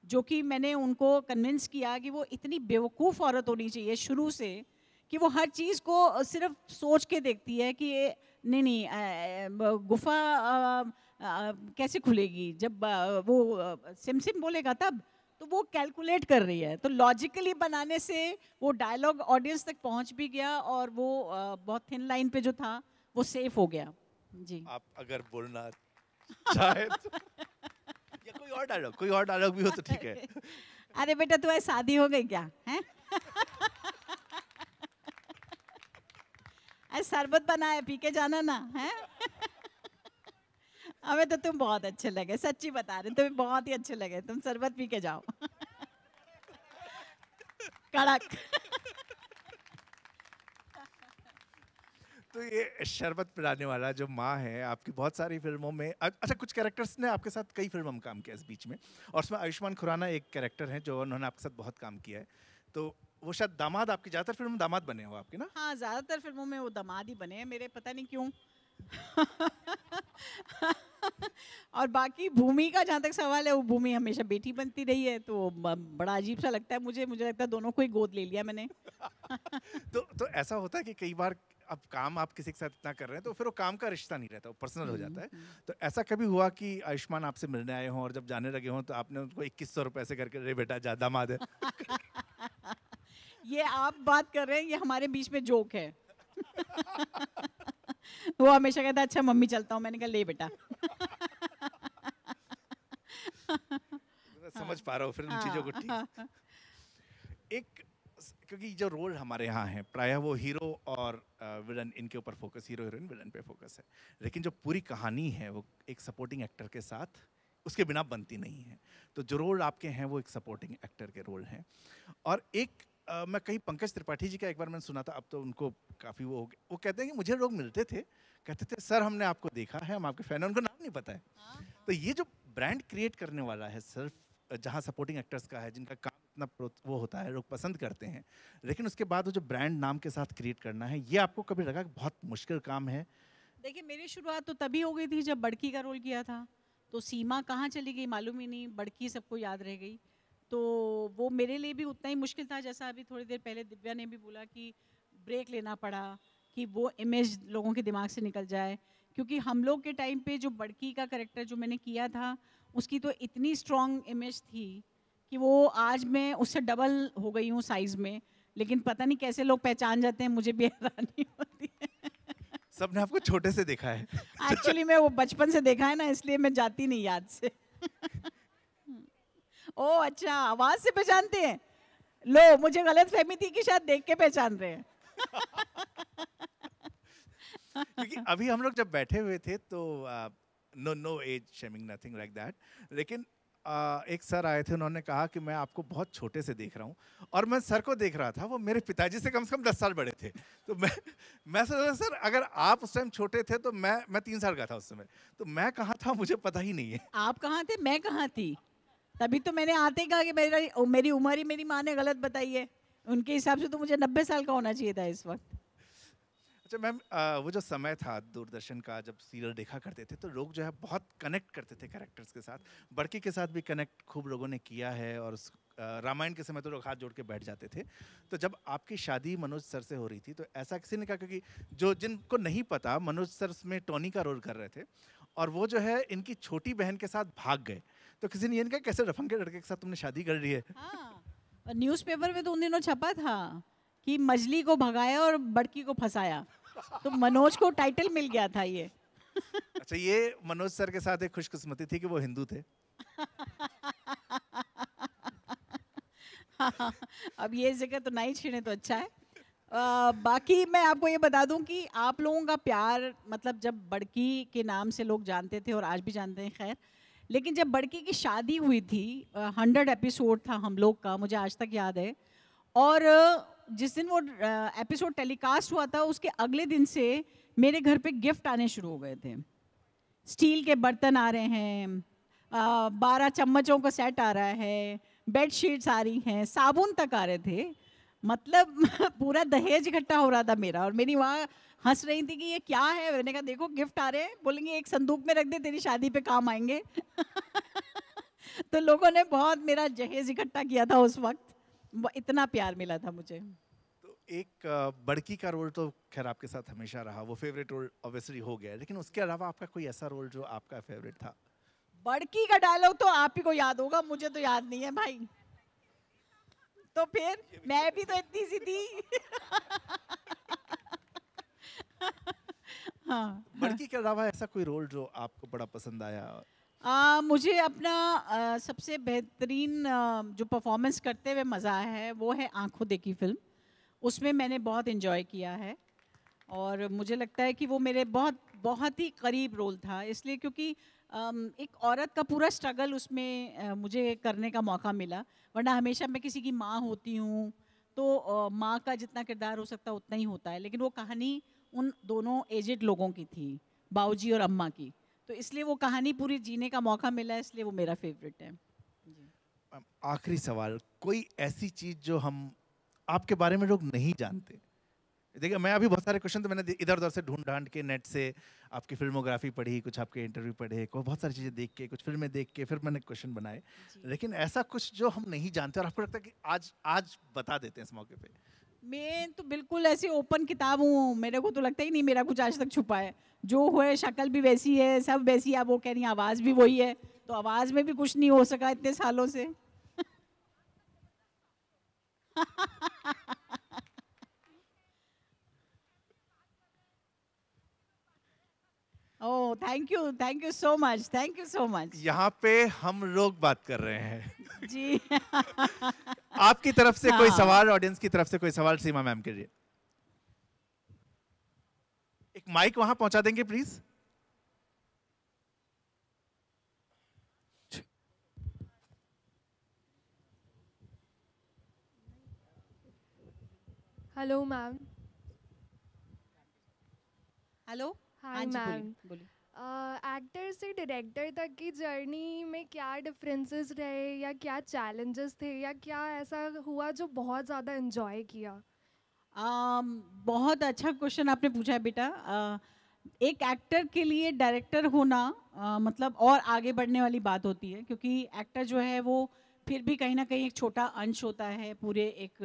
जो कि मैंने उनको कन्विंस किया कि वो इतनी बेवकूफ़ औरत होनी चाहिए शुरू से कि वो हर चीज़ को सिर्फ सोच के देखती है कि ये नहीं नहीं, गुफा कैसे खुलेगी जब वो सिम सिम बोलेगा तब, तो वो कैलकुलेट कर रही है। तो लॉजिकली बनाने से वो डायलॉग ऑडियंस तक पहुंच भी गया, और वो बहुत थिन लाइन पे जो था वो सेफ हो गया। जी। आप अगर बोलना चाहे तो, या कोई और डायलॉग भी हो तो ठीक है। अरे बेटा, तुम्हारी शादी हो गई क्या है? अरे शरबत बनाया, पी के जाना ना है। हमें तो तुम बहुत अच्छे लगे, सच्ची बता रहे, तुम्हें बहुत ही अच्छे लगे, तुम शरबत पी के जाओ। कड़क। तो ये शरबत पिलाने वाला जो माँ है आपकी बहुत सारी फिल्मों में अच्छा कुछ कैरेक्टर्स ने आपके साथ कई फिल्मों में काम किया इस बीच में और उसमें आयुष्मान खुराना एक कैरेक्टर है जो उन्होंने आपके साथ बहुत काम किया है तो वो शायद दामाद आपकी ज़्यादातर फिल्म में दामाद बने हो आपके ना हाँ, ज़्यादातर फिल्मों में वो दामाद ही बने हैं मेरे, पता नहीं क्यों। और बाकी भूमि का जहाँ तक सवाल है, वो भूमि हमेशा बेटी बनती रही है, तो बड़ा अजीब सा लगता है मुझे लगता है दोनों को ही गोद ले लिया मैंने। तो ऐसा होता है कि कई बार अब काम आप किसी के साथ इतना कर रहे हैं तो फिर वो काम का रिश्ता नहीं रहता, वो पर्सनल हो जाता है। तो ऐसा कभी हुआ कि आयुष्मान आपसे मिलने आए हों और जब जाने लगे हों तो आपने उनको 2100 रुपए ऐसे करके रे बेटा जा दामाद है? ये आप बात कर रहे हैं, ये हमारे बीच में जोक है। वो हमेशा कहता है अच्छा मम्मी चलता हूँ, मैंने कहा ले बेटा। मैं समझ पा रहा हूँ फिर उन चीजों को ठीक। एक क्योंकि जो रोल हमारे यहाँ है प्रायः वो हीरो और विलन इनके ऊपर फोकस, हीरो हीरोइन विलन पे फोकस है, लेकिन जो पूरी कहानी है वो एक सपोर्टिंग एक्टर के साथ उसके बिना बनती नहीं है। तो जो रोल आपके हैं वो एक सपोर्टिंग एक्टर के रोल हैं। और एक मैं कहीं पंकज त्रिपाठी जी का एक बार मैंने सुना था, अब तो उनको काफ़ी वो हो गए, वो कहते हैं कि मुझे लोग मिलते थे कहते थे सर हमने आपको देखा है, हम आपके फैन हैं, उनको नाम नहीं पता है। तो ये जो ब्रांड क्रिएट करने वाला है सिर्फ जहाँ सपोर्टिंग एक्टर्स का है जिनका काम इतना वो होता है, लोग पसंद करते हैं, लेकिन उसके बाद वो जो ब्रांड नाम के साथ क्रिएट करना है, ये आपको कभी लगा कि बहुत मुश्किल काम है? देखिए मेरी शुरुआत तो तभी हो गई थी जब बड़की का रोल किया था, तो सीमा कहाँ चली गई मालूम ही नहीं, बड़की सबको याद रह गई। तो वो मेरे लिए भी उतना ही मुश्किल था जैसा अभी थोड़ी देर पहले दिव्या ने भी बोला कि ब्रेक लेना पड़ा कि वो इमेज लोगों के दिमाग से निकल जाए, क्योंकि हम लोग के टाइम पे जो बड़की का कैरेक्टर जो मैंने किया था उसकी तो इतनी स्ट्रॉन्ग इमेज थी कि वो आज मैं उससे डबल हो गई हूँ साइज में, लेकिन पता नहीं कैसे लोग पहचान जाते हैं, मुझे भी हैरानी होती है। सबने आपको छोटे से देखा है। एक्चुअली मैं वो बचपन से देखा है ना, इसलिए मैं जाती नहीं याद से। ओ अच्छा, आवाज से पहचानते हैं। लो मुझे गलत फहमी थी कि शायद देख के पहचान रहे हैं। क्योंकि अभी हम लोग जब बैठे हुए थे तो no age shaming nothing like that, लेकिन एक सर आए थे, उन्होंने कहा कि मैं आपको बहुत छोटे से देख रहा हूँ, और मैं सर को देख रहा था, वो मेरे पिताजी से कम 10 साल बड़े थे। तो मैं सोचा सर अगर आप उस टाइम छोटे थे तो मैं 3 साल का था उस समय, तो मैं कहाँ था मुझे पता ही नहीं है। आप कहाँ थे, मैं कहाँ थी? तभी तो मैंने आते ही कहा कि मेरी उम्र ही मेरी माँ ने गलत बताई है, उनके हिसाब से तो मुझे 90 साल का होना चाहिए था इस वक्त। अच्छा मैम, वो जो समय था दूरदर्शन का जब सीरियल देखा करते थे तो लोग जो है बहुत कनेक्ट करते थे कैरेक्टर्स के साथ, बड़की के साथ भी कनेक्ट खूब लोगों ने किया है, और रामायण के समय तो लोग हाथ जोड़ के बैठ जाते थे। तो जब आपकी शादी मनोज सर से हो रही थी तो ऐसा किसी ने कहा, क्योंकि जो जिनको नहीं पता मनोज सर में टोनी का रोल कर रहे थे और वो जो है इनकी छोटी बहन के साथ भाग गए, तो किसी ने ये नहीं कहा कैसे रफंगे लड़के के साथ तुमने शादी कर ली है? हाँ, न्यूज़पेपर में तो उन दिनों छपा था कि मजली को भगाया और बड़की को फंसाया, तो मनोज को टाइटल मिल गया था ये। अच्छा, ये मनोज सर के साथ एक खुशकिस्मती थी कि वो हिंदू थे। हाँ, अब ये जगह तो नहीं छीने तो अच्छा है। बाकी मैं आपको ये बता दूं कि आप लोगों का प्यार, मतलब जब बड़की के नाम से लोग जानते थे और आज भी जानते हैं, खैर, लेकिन जब बड़की की शादी हुई थी, 100 एपिसोड था हम लोग का, मुझे आज तक याद है। और जिस दिन वो एपिसोड टेलीकास्ट हुआ था उसके अगले दिन से मेरे घर पे गिफ्ट आने शुरू हो गए थे। स्टील के बर्तन आ रहे हैं, 12 चम्मचों का सेट आ रहा है, बेड शीट्स आ रही हैं, साबुन तक आ रहे थे। मतलब पूरा दहेज इकट्ठा हो रहा था मेरा, और मेरी वहाँ हंस रही थी कि ये क्या है। मैंने कहा देखो गिफ्ट आ रहे हैं, बोलेंगे एक संदूक में रख दे, तेरी शादी पे काम आएंगे। तो लोगों ने बहुत मेरा जहेज इकट्ठा किया था उस वक्त, इतना प्यार मिला था मुझे। तो एक बड़की का रोल तो खैर आपके साथ हमेशा रहा, वो फेवरेट रोल ऑब्वियसली हो गया, लेकिन उसके अलावा आपका कोई ऐसा रोल जो आपका फेवरेट था? बड़की का डायलॉग तो आप ही को याद होगा, मुझे तो याद नहीं है भाई। तो फिर मैं भी तो इतनी सी थी। हाँ, बड़की के अलावा ऐसा कोई रोल जो आपको बड़ा पसंद आया? मुझे अपना सबसे बेहतरीन जो परफॉर्मेंस करते हुए मज़ा आया है वो है आंखों देखी फिल्म। उसमें मैंने बहुत इन्जॉय किया है, और मुझे लगता है कि वो मेरे बहुत ही करीब रोल था, इसलिए क्योंकि एक औरत का पूरा स्ट्रगल उसमें मुझे करने का मौका मिला। वरना हमेशा मैं किसी की माँ होती हूँ तो माँ का जितना किरदार हो सकता है उतना ही होता है, लेकिन वो कहानी उन दोनों एजेड लोगों की थी, बाऊजी और अम्मा की। तो इसलिए वो कहानी पूरी जीने का मौका मिला, इसलिए वो मेरा फेवरेट है जी। आखिरी सवाल, कोई ऐसी चीज जो हम आपके बारे में लोग नहीं जानते? देखिए, मैं अभी बहुत सारे क्वेश्चन तो मैंने इधर उधर से ढूंढ ढांड के नेट से आपकी फिल्मोग्राफी पढ़ी, कुछ आपके इंटरव्यू पढ़े, बहुत सारी चीजें देख के, कुछ फिल्में देख के फिर मैंने क्वेश्चन बनाए। लेकिन ऐसा कुछ जो हम नहीं जानते और आपको लगता है कि आज आज बता देते हैं इस मौके पे? मैं तो बिल्कुल ऐसी ओपन किताब हूँ, मेरे को तो लगता ही नहीं मेरा कुछ आज तक छुपा है। जो है शक्ल भी वैसी है, सब वैसी है, वो कह रही आवाज़ भी वही है, तो आवाज़ में भी कुछ नहीं हो सका इतने सालों से। Oh thank you so much, thank you so much. यहाँ पे हम लोग बात कर रहे हैं। जी। आपकी तरफ से कोई हाँ। सवाल, ऑडियंस की तरफ से कोई सवाल सीमा मैम के लिए? एक माइक वहां पहुंचा देंगे प्लीज। Hello ma'am. हेलो। हाय हाँ जी, बोलिए मैम। बोलिए। एक्टर से डायरेक्टर तक की जर्नी में क्या डिफरेंसेस रहे, या क्या चैलेंजेस थे, या क्या ऐसा हुआ जो बहुत ज़्यादा एंजॉय किया? बहुत अच्छा क्वेश्चन आपने पूछा है बेटा। एक एक्टर के लिए डायरेक्टर होना मतलब और आगे बढ़ने वाली बात होती है, क्योंकि एक्टर जो है वो फिर भी कहीं ना कहीं एक छोटा अंश होता है पूरे एक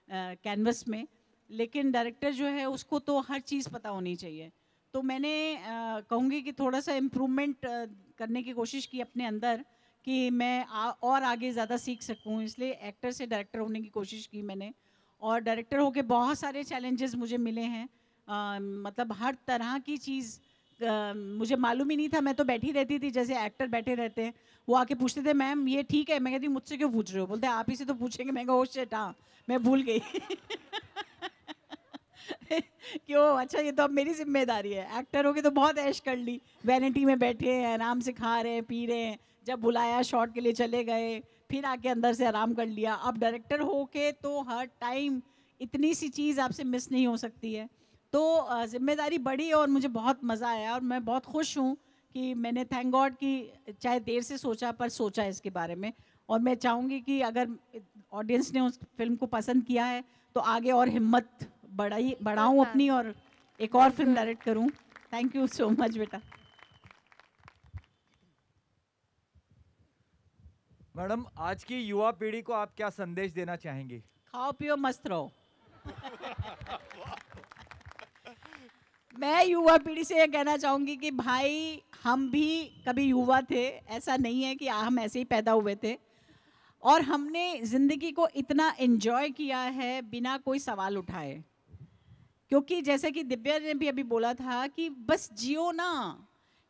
कैनवस में। लेकिन डायरेक्टर जो है उसको तो हर चीज़ पता होनी चाहिए। तो मैंने कहूँगी कि थोड़ा सा इम्प्रूवमेंट करने की कोशिश की अपने अंदर, कि मैं और आगे ज़्यादा सीख सकूँ, इसलिए एक्टर से डायरेक्टर होने की कोशिश की मैंने। और डायरेक्टर होके बहुत सारे चैलेंजेस मुझे मिले हैं। मतलब हर तरह की चीज़ मुझे मालूम ही नहीं था। मैं तो बैठी रहती थी जैसे एक्टर बैठे रहते हैं। वो आके पूछते थे मैम ये ठीक है, मैं कहती मुझसे क्यों पूछ रहे हो? बोलते आप ही से तो पूछेंगे। मैं कहा ओ शिट, हाँ मैं भूल गई। क्यों? अच्छा ये तो अब मेरी जिम्मेदारी है। एक्टर हो के तो बहुत ऐश कर ली, वैनिटी में बैठे हैं, आराम से खा रहे हैं पी रहे हैं, जब बुलाया शॉट के लिए चले गए, फिर आके अंदर से आराम कर लिया। अब डायरेक्टर हो के तो हर टाइम इतनी सी चीज़ आपसे मिस नहीं हो सकती है। तो जिम्मेदारी बढ़ी और मुझे बहुत मज़ा आया, और मैं बहुत खुश हूँ कि मैंने थैंक गॉड कि चाहे देर से सोचा पर सोचा इसके बारे में। और मैं चाहूँगी कि अगर ऑडियंस ने उस फिल्म को पसंद किया है तो आगे और हिम्मत बिल्कुल बढ़ाऊँ मैम। अपनी, और एक और फिल्म बिल्कुल। डायरेक्ट करूँ। थैंक यू सो मच बेटा। मैडम, आज की युवा पीढ़ी को आप क्या संदेश देना चाहेंगी? खाओ पियो मस्त रहो। मैं युवा पीढ़ी से ये कहना चाहूँगी कि भाई हम भी कभी युवा थे, ऐसा नहीं है कि हम ऐसे ही पैदा हुए थे। और हमने ज़िंदगी को इतना एंजॉय किया है बिना कोई सवाल उठाए। क्योंकि जैसे कि दिव्या ने भी अभी बोला था कि बस जियो ना,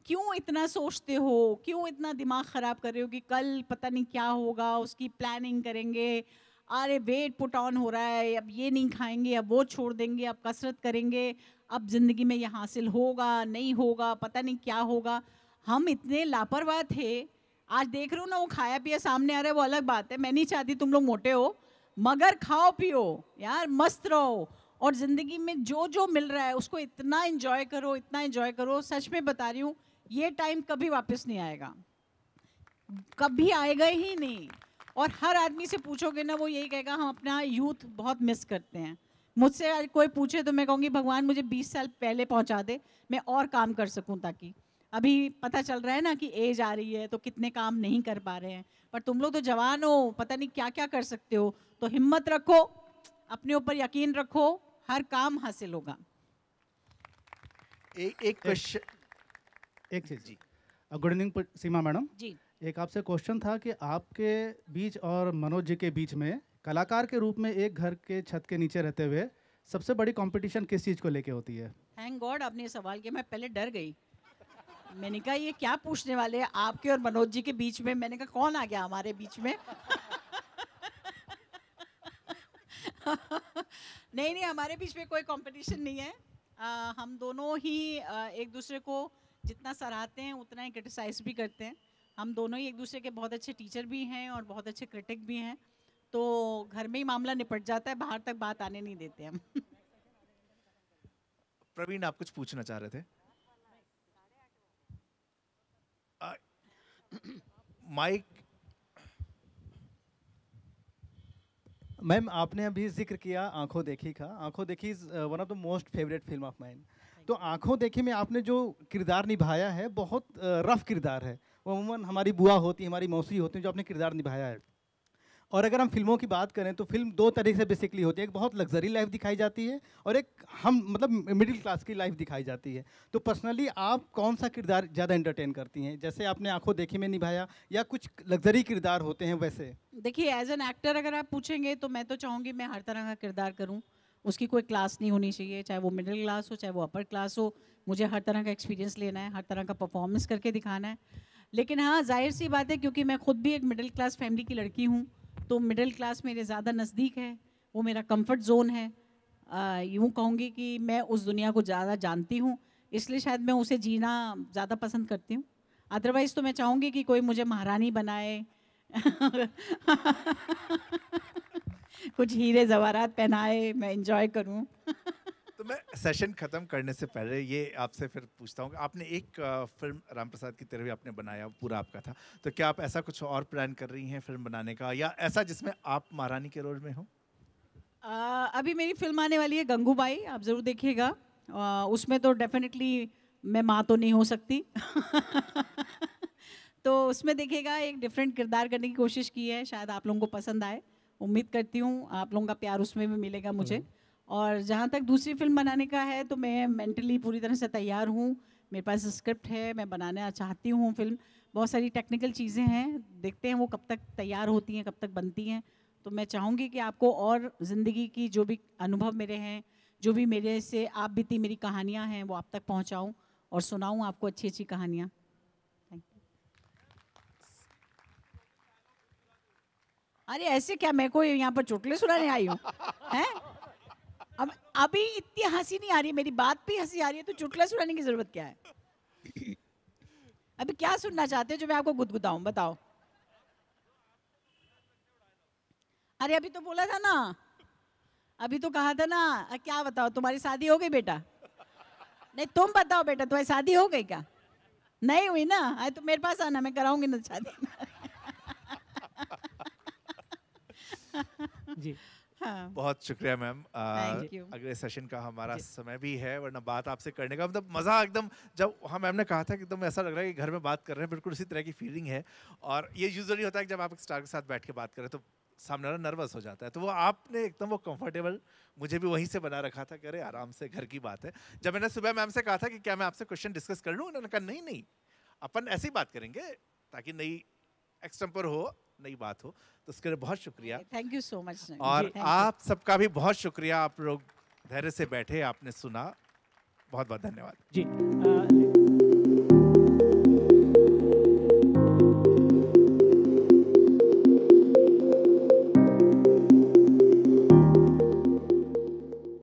क्यों इतना सोचते हो, क्यों इतना दिमाग ख़राब कर रहे हो कि कल पता नहीं क्या होगा, उसकी प्लानिंग करेंगे, अरे वेट पुट ऑन हो रहा है, अब ये नहीं खाएंगे, अब वो छोड़ देंगे, अब कसरत करेंगे, अब ज़िंदगी में ये हासिल होगा नहीं होगा, पता नहीं क्या होगा। हम इतने लापरवाह थे। आज देख रहे हो ना, वो खाया पिया सामने आ रहा है, वो अलग बात है, मैं नहीं चाहती तुम लोग मोटे हो, मगर खाओ पियो यार, मस्त रहो। और ज़िंदगी में जो जो मिल रहा है उसको इतना एंजॉय करो, इतना एंजॉय करो। सच में बता रही हूँ, ये टाइम कभी वापस नहीं आएगा, कभी आएगा ही नहीं। और हर आदमी से पूछोगे ना, वो यही कहेगा हम अपना यूथ बहुत मिस करते हैं। मुझसे आज कोई पूछे तो मैं कहूँगी भगवान मुझे 20 साल पहले पहुँचा दे, मैं और काम कर सकूँ, ताकि अभी पता चल रहा है ना कि एज आ रही है तो कितने काम नहीं कर पा रहे हैं। पर तुम लोग तो जवान हो, पता नहीं क्या क्या कर सकते हो। तो हिम्मत रखो, अपने ऊपर यकीन रखो, हर काम हासिल होगा। एक क्वेश्चन। एक चीज़ जी। गुड इवनिंग सीमा मैडम। जी। एक आपसे क्वेश्चन था कि आपके बीच और मनोज जी के बीच में कलाकार के रूप में एक घर के छत के नीचे रहते हुए सबसे बड़ी कंपटीशन किस चीज़ को लेके होती है? थैंक गॉड आपने ये सवाल किया, मैं पहले डर गई। मैंने कहा ये क्या पूछने वाले हैं आपके और मनोज जी के बीच में। मैंने कहा कौन आ गया हमारे बीच में। नहीं नहीं, हमारे बीच में कोई कंपटीशन नहीं है। हम दोनों ही एक दूसरे को जितना सराहते हैं उतना ही क्रिटिसाइज भी करते हैं। हम दोनों ही एक दूसरे के बहुत अच्छे टीचर भी हैं और बहुत अच्छे क्रिटिक भी हैं। तो घर में ही मामला निपट जाता है, बाहर तक बात आने नहीं देते हम। प्रवीण, आप कुछ पूछना चाह रहे थे? माइक। मैम, आपने अभी जिक्र किया आंखों देखी का। आंखों देखी is one of the most favourite film of mine. तो आंखों देखी में आपने जो किरदार निभाया है, बहुत रफ किरदार है। वो अमूमन हमारी बुआ होती है, हमारी मौसी होती है, जो आपने किरदार निभाया है। और अगर हम फिल्मों की बात करें तो फिल्म दो तरीके से बेसिकली होती है। एक बहुत लग्जरी लाइफ दिखाई जाती है और एक हम मतलब मिडिल क्लास की लाइफ दिखाई जाती है। तो पर्सनली आप कौन सा किरदार ज़्यादा एंटरटेन करती हैं, जैसे आपने आंखों देखी में निभाया या कुछ लग्जरी किरदार होते हैं वैसे? देखिए, एज एन एक्टर अगर आप पूछेंगे तो मैं तो चाहूँगी मैं हर तरह का किरदार करूँ। उसकी कोई क्लास नहीं होनी चाहिए, चाहे वो मिडिल क्लास हो, चाहे वो अपर क्लास हो। मुझे हर तरह का एक्सपीरियंस लेना है, हर तरह का परफॉर्मेंस करके दिखाना है। लेकिन हाँ, जाहिर सी बात है, क्योंकि मैं खुद भी एक मिडिल क्लास फैमिली की लड़की हूँ, तो मिडिल क्लास मेरे ज़्यादा नज़दीक है, वो मेरा कंफर्ट जोन है। यूँ कहूँगी कि मैं उस दुनिया को ज़्यादा जानती हूँ, इसलिए शायद मैं उसे जीना ज़्यादा पसंद करती हूँ। अदरवाइज़ तो मैं चाहूँगी कि कोई मुझे महारानी बनाए कुछ हीरे जवाहरात पहनाए, मैं इंजॉय करूँ। तो मैं सेशन खत्म करने से पहले ये आपसे फिर पूछता हूँ कि आपने एक फिल्म राम प्रसाद की तेरहवीं आपने बनाया, पूरा आपका था, तो क्या आप ऐसा कुछ और प्लान कर रही हैं फिल्म बनाने का, या ऐसा जिसमें आप महारानी के रोल में हो? अभी मेरी फिल्म आने वाली है गंगूबाई, आप ज़रूर देखिएगा। उसमें तो डेफिनेटली मैं माँ तो नहीं हो सकती तो उसमें देखिएगा, एक डिफरेंट किरदार करने की कोशिश की है, शायद आप लोगों को पसंद आए। उम्मीद करती हूँ आप लोगों का प्यार उसमें भी मिलेगा मुझे। और जहाँ तक दूसरी फिल्म बनाने का है, तो मैं मेंटली पूरी तरह से तैयार हूँ। मेरे पास स्क्रिप्ट है, मैं बनाना चाहती हूँ फिल्म। बहुत सारी टेक्निकल चीज़ें हैं, देखते हैं वो कब तक तैयार होती हैं, कब तक बनती हैं। तो मैं चाहूँगी कि आपको और ज़िंदगी की जो भी अनुभव मेरे हैं, जो भी मेरे से आप बीती मेरी कहानियाँ हैं, वो आप तक पहुँचाऊँ और सुनाऊँ आपको अच्छी अच्छी कहानियाँ। अरे ऐसे क्या, मैं को यहाँ पर चुटकुले सुनाने आई हूँ हैं? अब अभी इतनी हंसी नहीं आ रही, मेरी बात पे हंसी आ रही है, तो चुटकुला सुनाने की जरूरत क्या है? अभी क्या सुनना चाहते हो जो मैं आपको गुदगुदाऊं, बताओ। अरे अभी तो बोला था ना, अभी तो कहा था ना। क्या बताओ, तुम्हारी शादी हो गई बेटा? नहीं, तुम बताओ बेटा, तुम्हारी शादी हो गई क्या? नहीं हुई ना? अरे तो मेरे पास आना, मैं कराऊंगी ना शादी जी। हाँ। बहुत शुक्रिया मैम। Thank you. अगले सेशन का हमारा समय भी है, वरना बात आपसे करने का मतलब मज़ा एकदम, जब हाँ मैम ने कहा था कि एकदम ऐसा लग रहा है कि घर में बात कर रहे हैं, बिल्कुल उसी तरह की फीलिंग है। और ये यूजुअली होता है कि जब आप एक स्टार के साथ बैठ के बात करें तो सामने वाला नर्वस हो जाता है, तो वो आपने एकदम वो कंफर्टेबल मुझे भी वहीं से बना रखा था कि अरे आराम से घर की बात है। जब मैंने सुबह मैम से कहा था कि क्या मैं आपसे क्वेश्चन डिस्कस कर लूँ, उन्होंने कहा नहीं नहीं, अपन ऐसी बात करेंगे ताकि नई एक्सटेम्पर हो, नई बात हो। तो उसके लिए बहुत शुक्रिया। Thank you so much. और आप सबका भी बहुत शुक्रिया, आप लोग धैर्य से बैठे, आपने सुना, बहुत बहुत धन्यवाद जी।